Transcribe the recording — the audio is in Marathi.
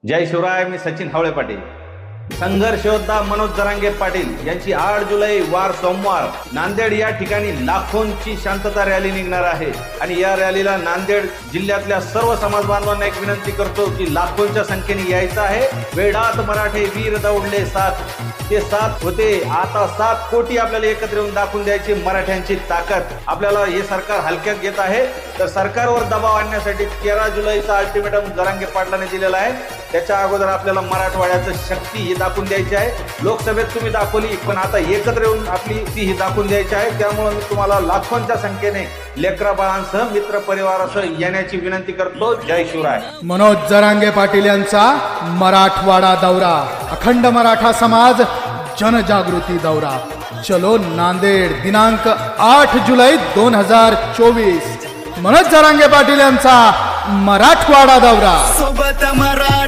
जय शिवराय. मी सचिन हावळे पाटील. संघर्ष योद्धा मनोज जरांगे पाटील यांची 8 जुलै वार सोमवार नांदेड या ठिकाणी लाखोंची शांतता रॅली निघणार आहे आणि या रॅलीला नांदेड जिल्ह्यातल्या सर्व समाज बांधवांना एक विनंती करतो की लाखोंच्या संख्येने यायचं आहे. वेडात मराठे वीर दौडले 7 ते 7 होते, आता 7 कोटी आपल्याला एकत्र येऊन दाखवून द्यायची मराठ्यांची ताकद. आपल्याला हे सरकार हलक्यात घेत आहे, तर सरकारवर दबाव आणण्यासाठी 13 जुलैचा अल्टिमेटम जरांगे पाटलांनी दिलेला आहे. त्याच्या अगोदर आपल्याला मराठवाड्याचं शक्ती ही दाखवून द्यायची आहे. लोकसभेत तुम्ही दाखवली, पण आता एकत्र येऊन आपली ती ही दाखवून द्यायची आहे. त्यामुळे मी तुम्हाला लाखोंच्या संख्येने लेकरा बाळांसह मित्र परिवारासह येण्याची विनंती करतो. जय शिवराय. मनोज जरांगे पाटील यांचा मराठवाडा दौरा, अखंड मराठा समाज जनजागृती दौरा. चलो नांदेड, दिनांक 8 जुलै 2024. मनोज जरांगे पाटील यांचा मराठवाडा दौरा. सोबत मराठा